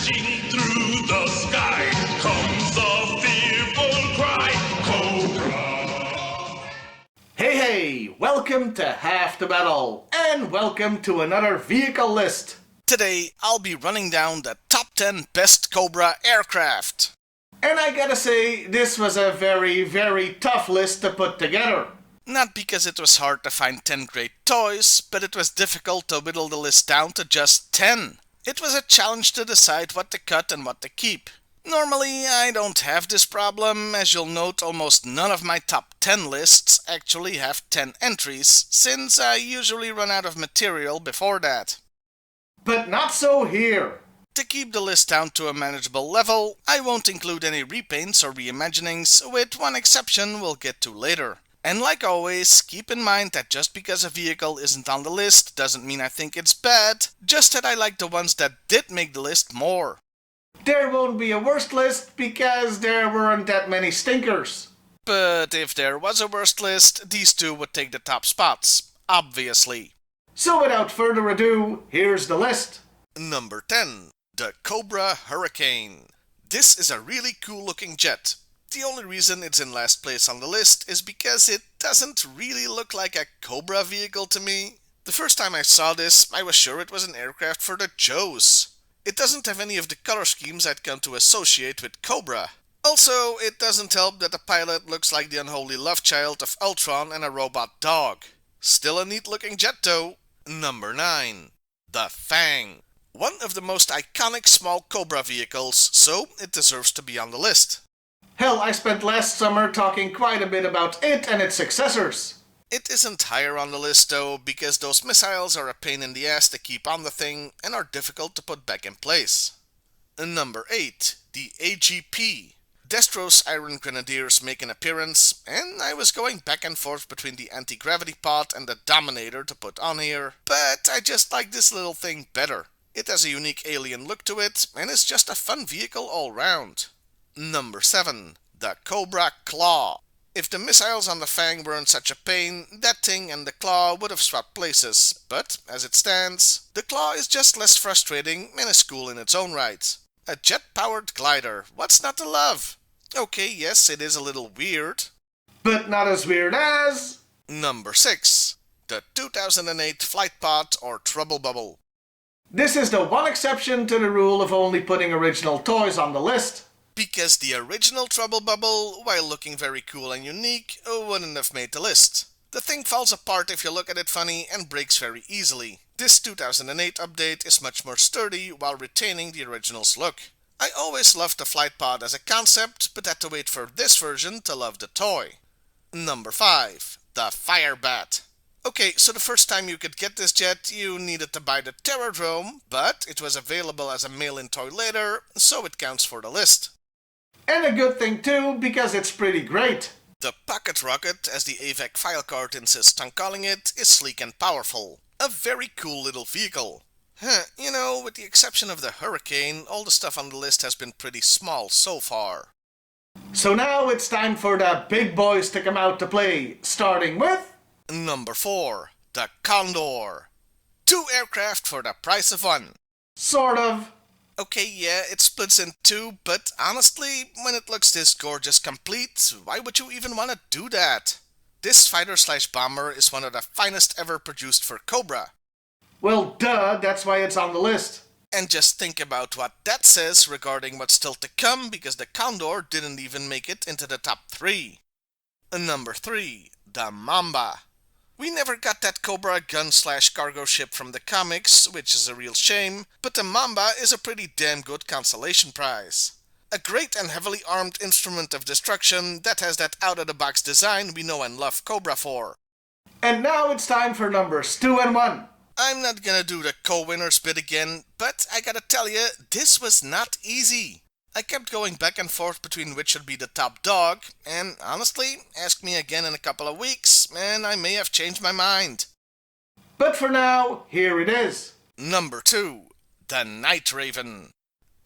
Crashing through the sky comes a fearful cry, Cobra. Hey, welcome to Half the Battle, and welcome to another vehicle list. Today, I'll be running down the top 10 best Cobra aircraft. And I gotta say, this was a very, very tough list to put together. Not because it was hard to find 10 great toys, but it was difficult to whittle the list down to just 10. It was a challenge to decide what to cut and what to keep. Normally, I don't have this problem. As you'll note, almost none of my top 10 lists actually have 10 entries, since I usually run out of material before that. But not so here. To keep the list down to a manageable level, I won't include any repaints or reimaginings, with one exception we'll get to later. And like always, keep in mind that just because a vehicle isn't on the list doesn't mean I think it's bad, just that I like the ones that did make the list more. There won't be a worst list because there weren't that many stinkers. But if there was a worst list, these two would take the top spots, obviously. So without further ado, here's the list. Number 10. The Cobra Hurricane. This is a really cool looking jet. The only reason it's in last place on the list is because it doesn't really look like a Cobra vehicle to me. The first time I saw this, I was sure it was an aircraft for the Joes. It doesn't have any of the color schemes I'd come to associate with Cobra. Also, it doesn't help that the pilot looks like the unholy love child of Ultron and a robot dog. Still a neat looking jet though. Number 9. The Fang. One of the most iconic small Cobra vehicles, so it deserves to be on the list. Hell, I spent last summer talking quite a bit about it and its successors. It isn't higher on the list though, because those missiles are a pain in the ass to keep on the thing and are difficult to put back in place. Number 8. The AGP. Destro's Iron Grenadiers make an appearance, and I was going back and forth between the anti-gravity pod and the Dominator to put on here, but I just like this little thing better. It has a unique alien look to it, and is just a fun vehicle all round. Number 7. The Cobra Claw. If the missiles on the Fang weren't such a pain, that thing and the Claw would have swapped places, but as it stands, the Claw is just less frustrating and is cool in its own right. A jet-powered glider, what's not to love? Okay, yes, it is a little weird. But not as weird as... Number 6. The 2008 Flight Pod or Trouble Bubble. This is the one exception to the rule of only putting original toys on the list. Because the original Trouble Bubble, while looking very cool and unique, wouldn't have made the list. The thing falls apart if you look at it funny and breaks very easily. This 2008 update is much more sturdy while retaining the original's look. I always loved the Flight Pod as a concept, but had to wait for this version to love the toy. Number 5. The Firebat. Okay, so the first time you could get this jet, you needed to buy the Terrordrome, but it was available as a mail-in toy later, so it counts for the list. And a good thing too, because it's pretty great. The Pocket Rocket, as the AVAC file card insists on calling it, is sleek and powerful. A very cool little vehicle. You know, with the exception of the Hurricane, all the stuff on the list has been pretty small so far. So now it's time for the big boys to come out to play, starting with... Number 4. The Condor. 2 aircraft for the price of 1. Sort of. Okay, yeah, it splits in 2, but honestly, when it looks this gorgeous complete, why would you even want to do that? This fighter/bomber is one of the finest ever produced for Cobra. Well, duh, that's why it's on the list. And just think about what that says regarding what's still to come, because the Condor didn't even make it into the top 3. Number 3. The Mamba. We never got that Cobra gun/cargo ship from the comics, which is a real shame, but the Mamba is a pretty damn good consolation prize. A great and heavily armed instrument of destruction that has that out-of-the-box design we know and love Cobra for. And now it's time for numbers 2 and 1. I'm not gonna do the co-winners bit again, but I gotta tell you, this was not easy. I kept going back and forth between which should be the top dog, and honestly, ask me again in a couple of weeks, and I may have changed my mind. But for now, here it is. Number 2. The Night Raven.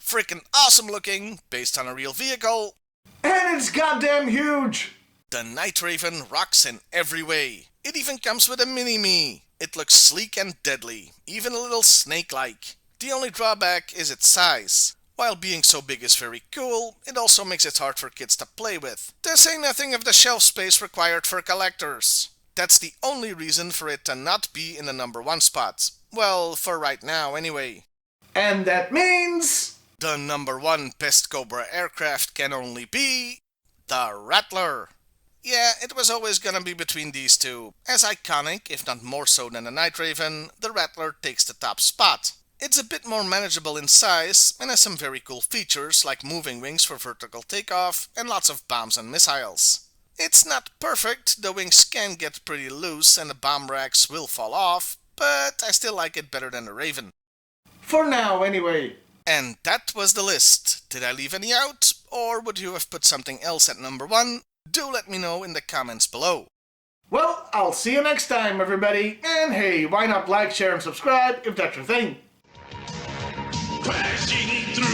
Freaking awesome looking, based on a real vehicle. And it's goddamn huge! The Night Raven rocks in every way. It even comes with a mini-me. It looks sleek and deadly, even a little snake-like. The only drawback is its size. While being so big is very cool, it also makes it hard for kids to play with. To say nothing of the shelf space required for collectors. That's the only reason for it to not be in the number 1 spot. Well, for right now anyway. And that means... the number 1 best Cobra aircraft can only be... the Rattler. Yeah, it was always gonna be between these two. As iconic, if not more so than the Night Raven, the Rattler takes the top spot. It's a bit more manageable in size and has some very cool features like moving wings for vertical takeoff and lots of bombs and missiles. It's not perfect, the wings can get pretty loose and the bomb racks will fall off, but I still like it better than the Raven. For now, anyway. And that was the list. Did I leave any out? Or would you have put something else at number 1? Do let me know in the comments below. Well, I'll see you next time, everybody. And hey, why not like, share, and subscribe if that's your thing? Crashing through